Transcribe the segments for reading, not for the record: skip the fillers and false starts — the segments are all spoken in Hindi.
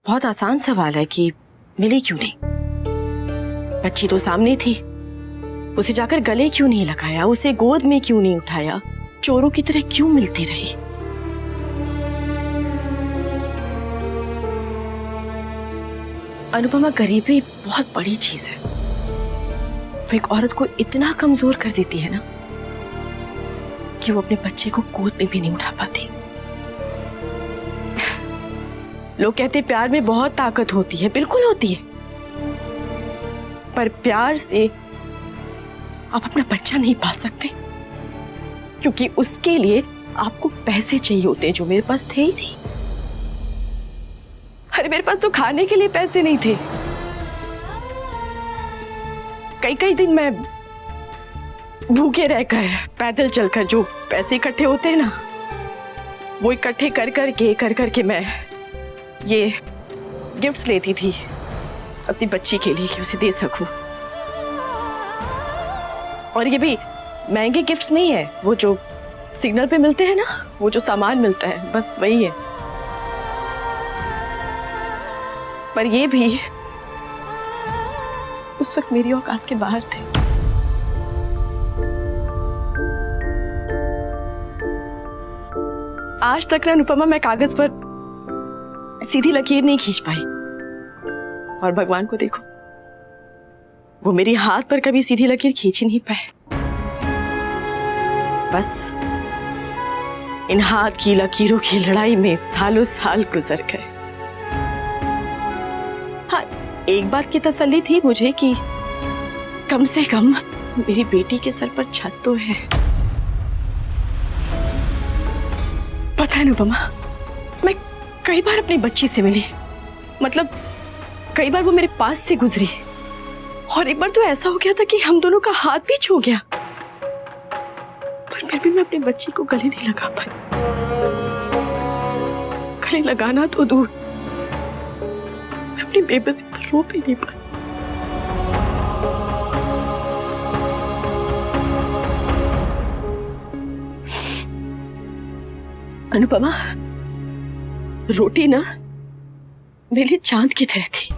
बहुत आसान सवाल है कि मिली क्यों नहीं। बच्ची तो सामने थी, उसे जाकर गले क्यों नहीं लगाया, उसे गोद में क्यों नहीं उठाया, चोरों की तरह क्यों मिलती रही। अनुपमा, गरीबी बहुत बड़ी चीज है। वो एक औरत को इतना कमजोर कर देती है ना कि वो अपने बच्चे को गोद में भी नहीं उठा पाती। लोग कहते प्यार में बहुत ताकत होती है, बिल्कुल होती है, पर प्यार से आप अपना बच्चा नहीं पाल सकते, क्योंकि उसके लिए आपको पैसे चाहिए होते हैं जो मेरे पास थे ही नहीं। अरे मेरे पास तो खाने के लिए पैसे नहीं थे। कई कई दिन मैं भूखे रहकर, पैदल चलकर जो पैसे इकट्ठे होते हैं ना, वो इकट्ठे कर करके मैं ये गिफ्ट्स लेती थी अपनी बच्ची के लिए कि उसे दे सकूं। और ये भी महंगे गिफ्ट्स नहीं है, वो जो सिग्नल पे मिलते हैं ना, वो जो सामान मिलता है, बस वही है। पर ये भी उस वक्त मेरी औकात के बाहर थे। आज तक ना अनुपमा, मैं कागज पर सीधी लकीर नहीं खींच पाई, और भगवान को देखो, वो मेरी हाथ पर कभी सीधी लकीर खींच ही नहीं पाए। बस इन हाथ की लकीरों की लड़ाई में सालों साल गुजर गए। हाँ, एक बात की तसल्ली थी मुझे कि कम से कम मेरी बेटी के सर पर छत तो है। पता है अनुपमा, मैं कई बार अपनी बच्ची से मिली, मतलब कई बार वो मेरे पास से गुजरी, और एक बार तो ऐसा हो गया था कि हम दोनों का हाथ भी छू गया, पर फिर भी मैं अपनी बच्ची को गले नहीं लगा पाई। गले लगाना तो दूर, मैं अपनी बेबसी पर रो भी नहीं पाई। अनुपमा, रोटी ना मेरे लिए चांद की तरह थी।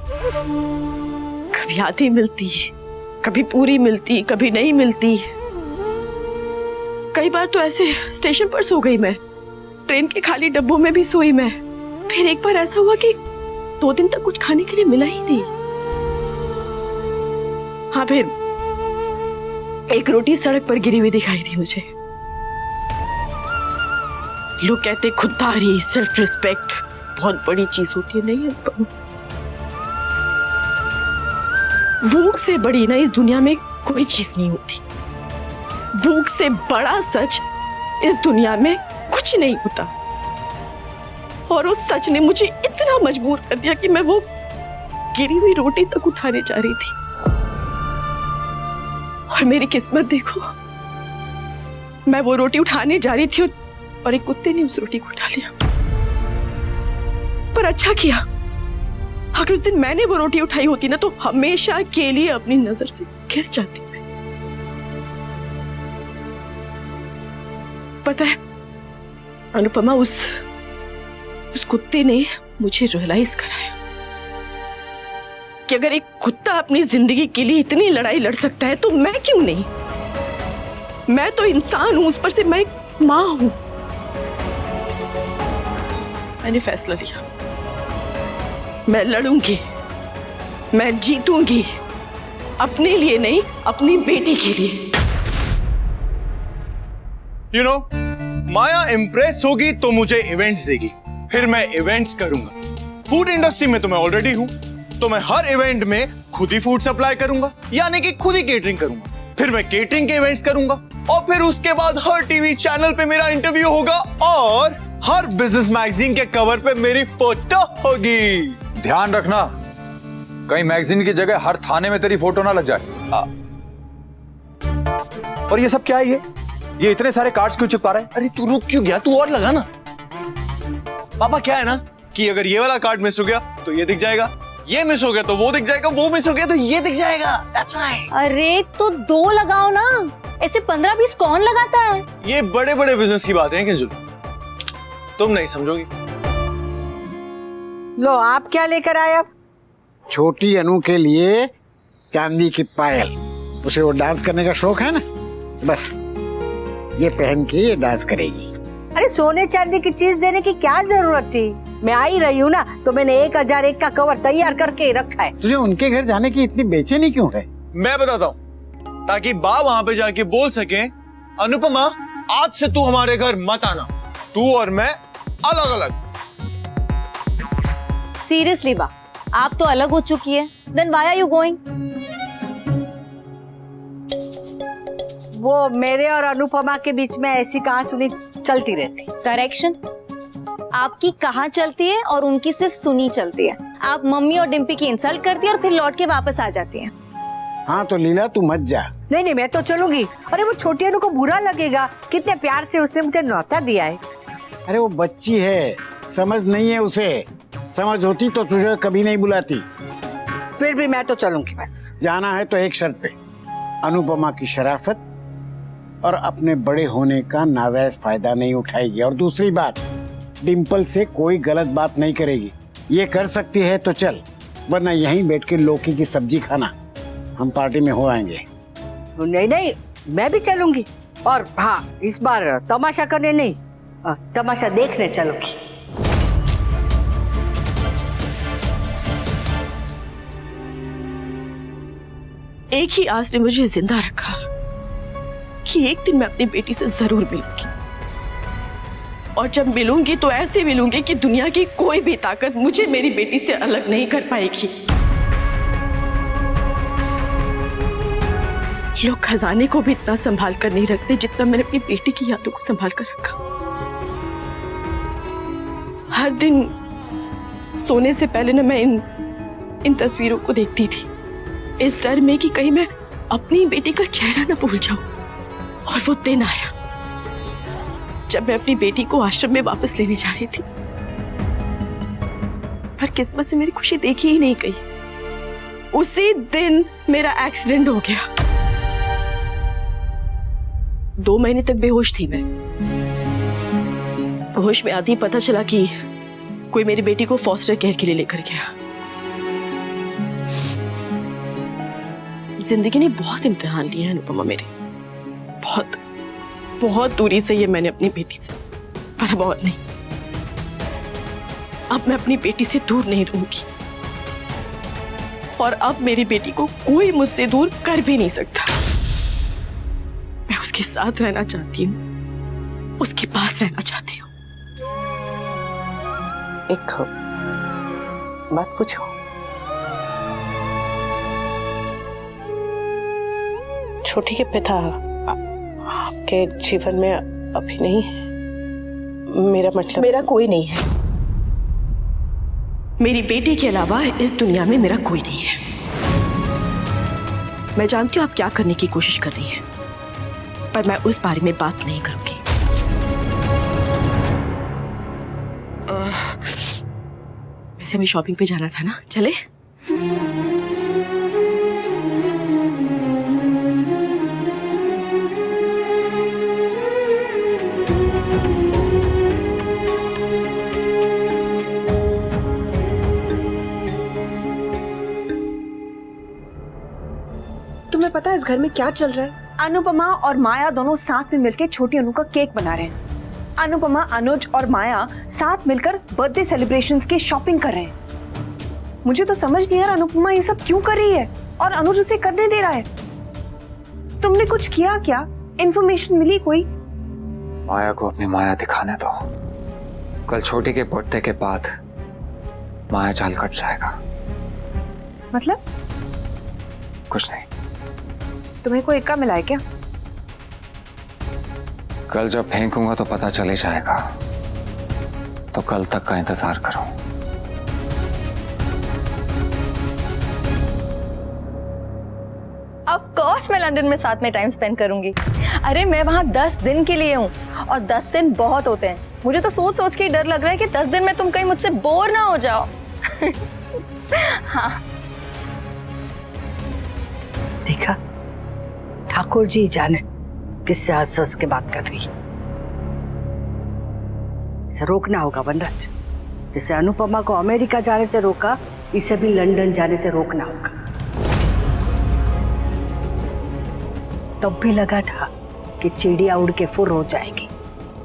कभी आधी मिलती, कभी पूरी मिलती, कभी नहीं मिलती। कई बार तो ऐसे स्टेशन पर सो गई मैं, ट्रेन के खाली डब्बों में भी सोई मैं। फिर एक बार ऐसा हुआ कि 2 दिन तक कुछ खाने के लिए मिला ही नहीं। हाँ, फिर एक रोटी सड़क पर गिरी हुई दिखाई दी मुझे। लोग कहते खुददारी, सेल्फ रिस्पेक्ट बहुत बड़ी चीज होती है। नहीं है, भूख से बड़ी ना इस दुनिया में कोई चीज नहीं होती। भूख से बड़ा सच इस दुनिया में कुछ नहीं होता। और उस सच ने मुझे इतना मजबूर कर दिया कि मैं वो गिरी हुई रोटी तक उठाने जा रही थी। और मेरी किस्मत देखो, मैं वो रोटी उठाने जा रही थी और एक कुत्ते ने उस रोटी को उठा लिया। पर अच्छा किया, अगर उस दिन मैंने वो रोटी उठाई होती ना, तो हमेशा के लिए अपनी नजर से गिर जाती। पता है अनुपमा, उस कुत्ते ने मुझे रियलाइज कराया कि अगर एक कुत्ता अपनी जिंदगी के लिए इतनी लड़ाई लड़ सकता है तो मैं क्यों नहीं। मैं तो इंसान हूं, उस पर से मैं एक मां हूं। मैंने फैसला लिया, मैं लड़ूंगी, मैं जीतूंगी, अपने लिए नहीं, अपनी बेटी के लिए। You know, माया इम्प्रेस होगी तो मुझे इवेंट्स देगी, फिर मैं इवेंट्स करूंगा। फूड इंडस्ट्री में तो मैं ऑलरेडी हूं, तो मैं हर इवेंट में खुद ही फूड सप्लाई करूंगा, यानी कि खुद ही केटरिंग करूंगा। फिर मैं केटरिंग के इवेंट्स करूंगा, और फिर उसके बाद हर टीवी चैनल पे मेरा इंटरव्यू होगा, और हर बिजनेस मैगजीन के कवर पे मेरी फोटो होगी। ध्यान रखना, कहीं मैगजीन की जगह हर थाने में तेरी फोटो ना लग जाए। और ये सब क्या है? ये इतने सारे कार्ड्स क्यों चिपका रहे हैं? अरे तू रुक क्यों गया? तू और लगा ना। पापा क्या है ना कि अगर ये वाला कार्ड मिस हो गया तो ये दिख जाएगा, ये मिस हो गया तो वो दिख जाएगा, वो मिस हो गया तो ये दिख जाएगा। That's right. अरे तो 2 लगाओ ना, ऐसे 15-20 कौन लगाता है? ये बड़े बड़े बिजनेस की बातें हैं किंजल, तुम नहीं समझोगी। लो आप क्या लेकर आए अब? छोटी अनु के लिए चांदी की पायल। उसे वो डांस करने का शौक है ना, बस ये पहन के ये डांस करेगी। अरे सोने चांदी की चीज देने की क्या जरूरत थी? मैं आई रही हूँ ना, तो मैंने 1001 का कवर तैयार करके रखा है। तुझे उनके घर जाने की इतनी बेचैनी क्यों है? मैं बताता हूँ, ताकि बा वहां पे जाके बोल सके, अनुपमा आज से तू हमारे घर मत आना, तू और मैं अलग अलग। सीरियसली बा, आप तो अलग हो चुकी है। Then why are you going? वो मेरे और अनुपमा के बीच में ऐसी कहासुनी चलती रहती। करेक्शन, आपकी कहाँ चलती है और उनकी सिर्फ सुनी चलती है। आप मम्मी और डिम्पी की इंसल्ट करती है और फिर लौट के वापस आ जाती है। हाँ तो लीला तू मत जा। नहीं नहीं, मैं तो चलूंगी। अरे वो छोटी अनु को बुरा लगेगा, कितने प्यार से उसने मुझे न्योता दिया है। अरे वो बच्ची है, समझ नहीं है उसे। समझ होती तो तुझे कभी नहीं बुलाती। फिर भी मैं तो चलूंगी बस। जाना है तो एक शर्त पे, अनुपमा की शराफत और अपने बड़े होने का नाजायज फायदा नहीं उठाएगी। और दूसरी बात, डिम्पल से कोई गलत बात नहीं करेगी। ये कर सकती है तो चल, वरना यहीं बैठ के लौकी की सब्जी खाना। हम पार्टी में हो आएंगे। नहीं नहीं, मैं भी चलूंगी। और हाँ, इस बार तमाशा करने नहीं, तमाशा देखने चलूंगी। एक ही आस ने मुझे जिंदा रखा कि एक दिन मैं अपनी बेटी से जरूर मिलूंगी, और जब मिलूंगी तो ऐसे मिलूंगी कि दुनिया की कोई भी ताकत मुझे मेरी बेटी से अलग नहीं कर पाएगी। लोग खजाने को भी इतना संभाल कर नहीं रखते जितना मैंने अपनी बेटी की यादों को संभाल कर रखा। हर दिन सोने से पहले ना मैं इन तस्वीरों को देखती थी, इस डर में कि कहीं मैं अपनी बेटी का चेहरा ना भूल जाऊं। और वो दिन आया जब मैं अपनी बेटी को आश्रम में वापस लेने जा रही थी, पर किस्मत से मेरी खुशी देखी ही नहीं गई। उसी दिन मेरा एक्सीडेंट हो गया। 2 महीने तक बेहोश थी मैं। होश में आती पता चला कि कोई मेरी बेटी को फॉस्टर केयर के लिए लेकर गया। जिंदगी ने बहुत इम्तिहान लिए हैं अनुपमा मेरे, बहुत बहुत दूरी से ये मैंने अपनी बेटी से, पर अब और नहीं। अब मैं अपनी बेटी से दूर नहीं रहूंगी, और अब मेरी बेटी को कोई मुझसे दूर कर भी नहीं सकता। मैं उसके साथ रहना चाहती हूँ, उसके पास रहना चाहती हूँ। एक बात पूछो, छोटी के पिता आपके जीवन में अभी नहीं है? मेरा मतलब, मेरा कोई नहीं है। मेरी बेटी के अलावा इस दुनिया में मेरा कोई नहीं है। मैं जानती हूं आप क्या करने की कोशिश कर रही हैं, पर मैं उस बारे में बात नहीं करूंगी। वैसे हमें शॉपिंग पे जाना था ना, चले? तुम्हें पता है इस घर में क्या चल रहा है? अनुपमा और माया दोनों साथ में मिलकर छोटी अनु का केक बना रहे हैं। अनुपमा, अनुज और माया साथ मिलकर बर्थडे सेलिब्रेशंस की शॉपिंग कर रहे हैं। मुझे तो समझ नहीं आ रहा अनुपमा ये सब क्यों कर रही है और अनुज उसे करने दे रहा है। तुमने कुछ किया क्या? इन्फॉर्मेशन मिली कोई? माया को अपनी माया दिखाने दो। कल छोटी के बर्थडे के बाद माया चाल कट जाएगा। मतलब? कुछ नहीं। तुम्हें कोई इक्का मिला है क्या? कल जब फेंकूंगा तो पता चले जाएगा, तो कल तक का इंतजार करो। ऑफ कोर्स मैं लंदन में साथ में टाइम स्पेंड करूंगी। अरे मैं वहाँ 10 दिन के लिए हूँ, और 10 दिन बहुत होते हैं। मुझे तो सोच सोच के डर लग रहा है कि 10 दिन में तुम कहीं मुझसे बोर ना हो जाओ। हाँ। देखा, ठाकुर जी जाने किससे हंस के बात कर रही है। इसे रोकना होगा वनराज। जैसे अनुपमा को अमेरिका जाने से रोका, इसे भी लंदन जाने से रोकना होगा। तब भी लगा था कि चिड़िया उड़ के फुर हो जाएगी,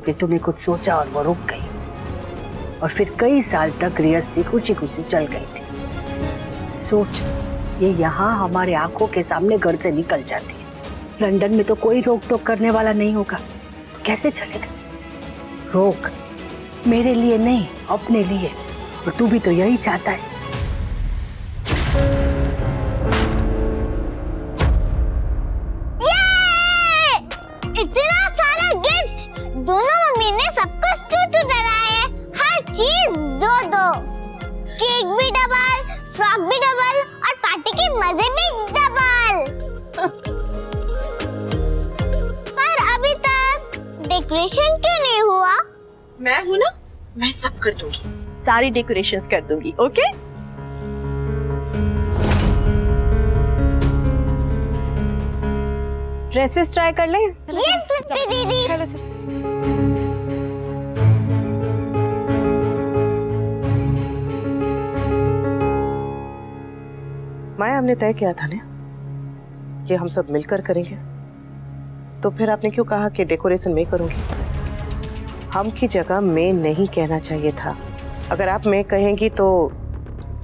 फिर तूने कुछ सोचा और वो रुक गई, और फिर कई साल तक गृहस्थी खुशी खुशी चल गई थी। सोच, ये यहाँ हमारे आंखों के सामने घर से निकल जाती है। लंदन में तो कोई रोक टोक करने वाला नहीं होगा, तो कैसे चलेगा? रोक, मेरे लिए नहीं, अपने लिए। और तू भी तो यही चाहता है। इतना सारा गिफ्ट, दोनों मम्मी ने सब कुछ टू डराए, हर चीज दो दो, केक भी डबल, फ्रॉक भी डबल और पार्टी के मजे भी डबल। पर अभी तक डेकोरेशन क्यों नहीं हुआ? मैं हूं ना, मैं सब कर दूंगी, सारी डेकोरेशंस कर दूंगी। ओके? ड्रेसेस ट्राई कर लें? यस मिस्टर दीदी। चलो चलो। माया, हमने तय किया था ना कि हम सब मिलकर करेंगे, तो फिर आपने क्यों कहा कि डेकोरेशन मैं करूंगी? हम की जगह मैं नहीं कहना चाहिए था। अगर आप मैं कहेंगी तो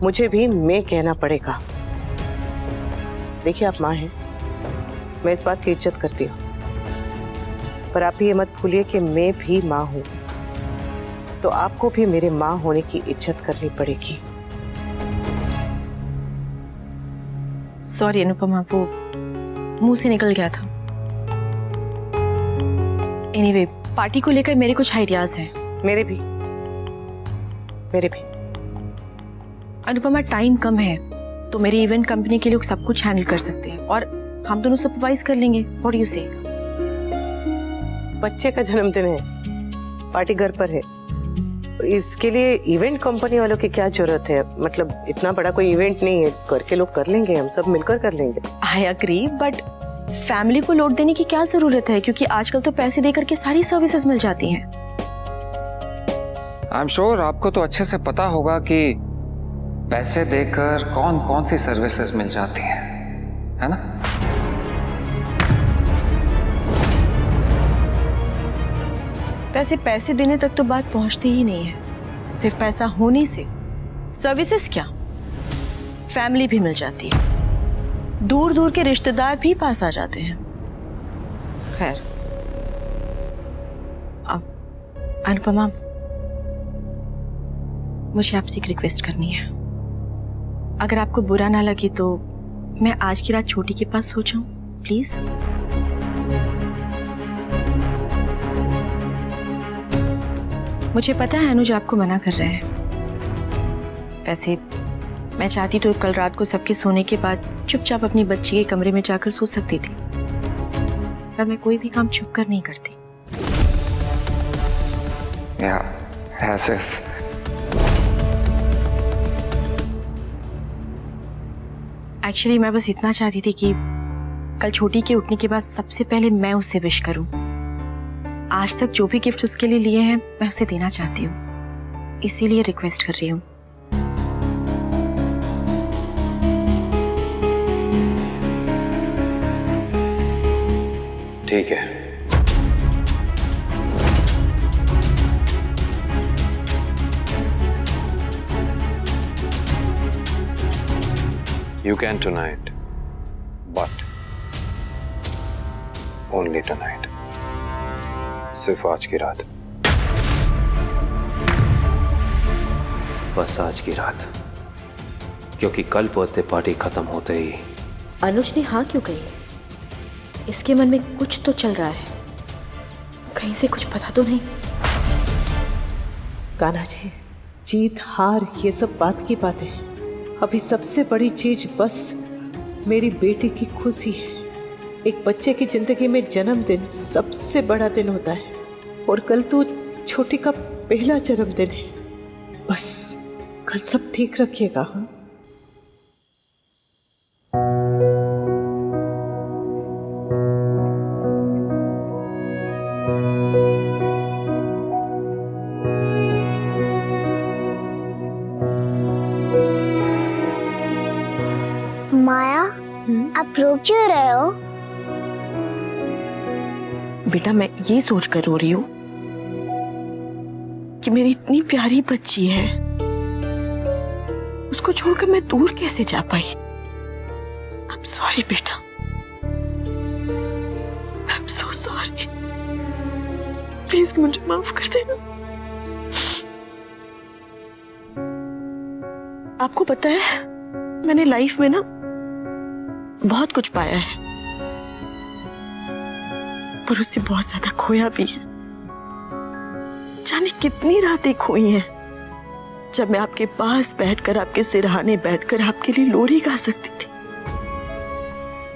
मुझे भी मैं कहना पड़ेगा। देखिए, आप माँ हैं, मैं इस बात की इज्जत करती हूँ, पर आप ये मत भूलिए कि मैं भी माँ हूँ, तो आपको भी मेरे माँ होने की इज्जत करनी पड़ेगी। सॉरी अनुपमा, वो मुंह से निकल गया था। एनीवे, पार्टी को लेकर मेरे कुछ आइडियाज हैं। मेरे भी। अनुपमा, टाइम कम है, तो मेरी इवेंट कंपनी के लोग सब कुछ हैंडल कर सकते हैं और हम दोनों सुपरवाइज कर लेंगे। व्हाट डू यू से? बच्चे का जन्मदिन है, पार्टी घर पर है, इसके लिए इवेंट कंपनी वालों की क्या जरूरत है? मतलब इतना बड़ा कोई इवेंट नहीं है, घर के लोग कर लेंगे, हम सब मिलकर कर लेंगे। आई अग्री, बट फैमिली को लोड देने की क्या जरूरत है, क्योंकि आजकल तो पैसे देकर के सारी सर्विसेज मिल जाती हैं। आई एम श्योर आपको तो अच्छे से पता होगा कि पैसे देकर कौन कौन सी सर्विसेज मिल जाती हैं, है ना? वैसे पैसे देने तक तो बात पहुंचती ही नहीं है, सिर्फ पैसा होने से सर्विसेज क्या, फैमिली भी मिल जाती है, दूर दूर के रिश्तेदार भी पास आ जाते हैं। खैर, अब अनुपमा, मुझे आपसे एक रिक्वेस्ट करनी है। अगर आपको बुरा ना लगे तो मैं आज की रात छोटी के पास सो जाऊं, प्लीज? मुझे पता है अनुज आपको मना कर रहे हैं। वैसे मैं चाहती तो कल रात को सबके सोने के बाद चुपचाप अपनी बच्ची के कमरे में जाकर सो सकती थी, पर मैं कोई भी काम छुप कर नहीं करती। as if एक्चुअली मैं बस इतना चाहती थी कि कल छोटी के उठने के बाद सबसे पहले मैं उसे विश करूं। आज तक जो भी गिफ्ट उसके लिए लिए हैं मैं उसे देना चाहती हूँ, इसीलिए रिक्वेस्ट कर रही हूँ। ठीक है, you can tonight, but only tonight. सिर्फ आज की रात, बस आज की रात, क्योंकि कल बर्थडे पार्टी खत्म होते ही अनुज ने हाँ क्यों कही? इसके मन में कुछ तो चल रहा है, कहीं से कुछ पता तो नहीं। कान्हा जी, जीत हार ये सब बात की बातें हैं। अभी सबसे बड़ी चीज बस मेरी बेटी की खुशी है। एक बच्चे की जिंदगी में जन्मदिन सबसे बड़ा दिन होता है, और कल तो छोटी का पहला जन्मदिन है। बस कल सब ठीक रखिएगा। हाँ, आप रो क्यों रहे हो? बेटा मैं ये सोच कर रो रही हूँ कि मेरी इतनी प्यारी बच्ची है, उसको छोड़कर मैं दूर कैसे जा पाई। I'm sorry बेटा, I'm so sorry। प्लीज मुझे माफ कर देना। आपको पता है मैंने लाइफ में ना बहुत कुछ पाया है, पर उससे बहुत ज्यादा खोया भी है। जाने कितनी रातें खोई हैं जब मैं आपके पास बैठकर, आपके सिरहाने बैठकर आपके लिए लोरी गा सकती थी।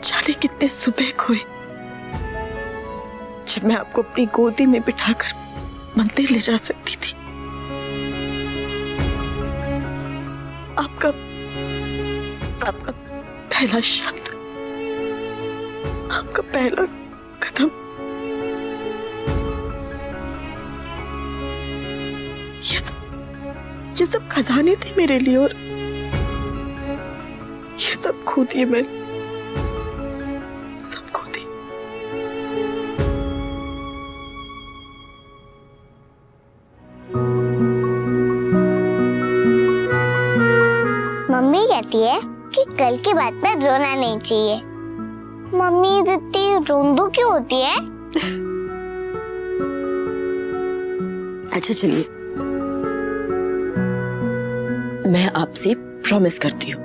जाने कितने सुबह खोए जब मैं आपको अपनी गोदी में बिठाकर मंदिर ले जा सकती थी। आपका पहला शब्द, आपका पहला कदम, ये सब खजाने थे मेरे लिए, और ये सब खो दिए मैंने, सब खो दिए। मम्मी कहती है कि कल की बात पर रोना नहीं चाहिए। मम्मी इतनी रोंदू क्यों होती है? अच्छा चलिए, मैं आपसे प्रॉमिस करती हूँ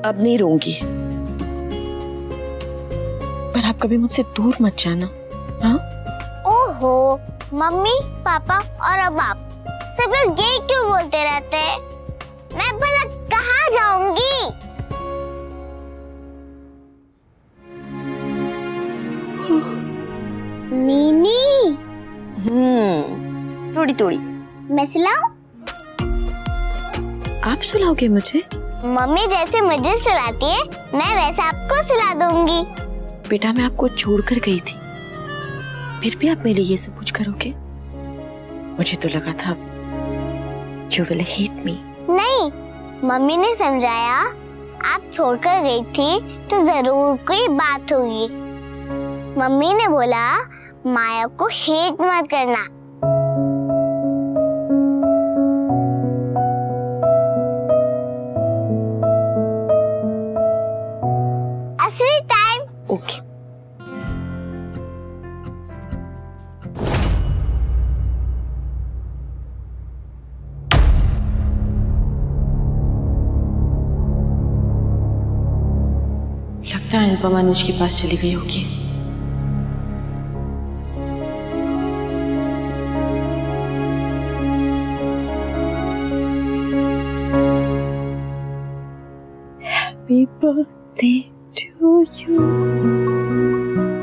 अब नहीं रोऊंगी, पर आप कभी मुझसे दूर मत जाना। हाँ? ओहो, मम्मी पापा और अब आप सब लोग ये क्यों बोलते रहते हैं? मैं भला कहाँ जाऊंगी? मीनी, थोड़ी थोड़ी मैं सिलाऊं? आप सुलाओगे मुझे? मम्मी जैसे मुझे सिलाती है मैं वैसे आपको सिला दूंगी। बेटा मैं आपको छोड़कर गई थी, फिर भी आप मेरे लिए ये सब कुछ करोगे? मुझे तो लगा था you will hate me। नहीं, मम्मी ने समझाया आप छोड़कर गई थी तो जरूर कोई बात होगी। मम्मी ने बोला माया को हेट मत करना। असली टाइम। ओके। लगता है अनुपमा अनुज के पास चली गई होगी। Happy birthday to you.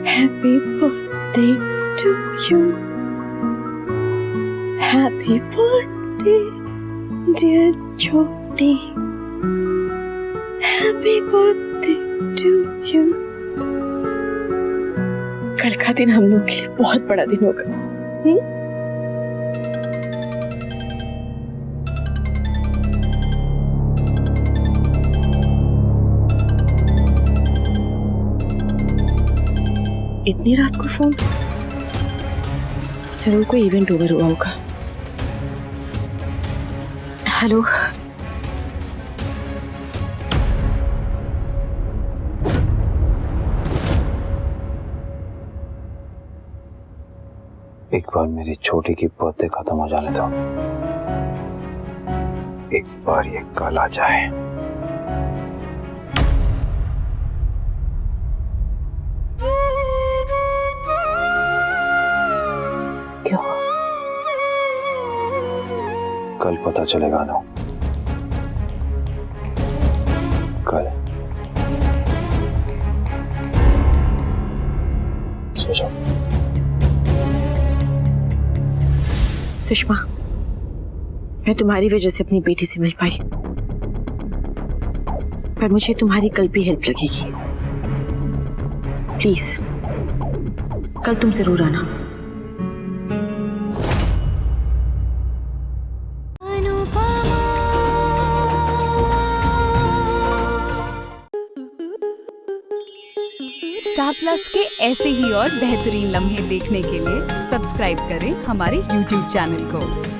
Happy birthday to you. Happy birthday, dear Jyoti. Happy birthday to you. कल का दिन हम लोग के लिए बहुत बड़ा दिन होगा। इतनी रात को फोन, जरूर कोई इवेंट ओवर हुआ होगा। हेलो, एक बार मेरी छोटी की बर्थडे खत्म हो जाने दो, एक बार ये कल आ जाए। क्या? कल पता चलेगा ना, कल। सो जाओ। सुषमा, मैं तुम्हारी वजह से अपनी बेटी से मिल पाई, पर मुझे तुम्हारी कल भी हेल्प लगेगी। प्लीज कल तुम जरूर आना। स्टार प्लस के ऐसे ही और बेहतरीन लम्हे देखने के लिए सब्सक्राइब करें हमारे YouTube चैनल को।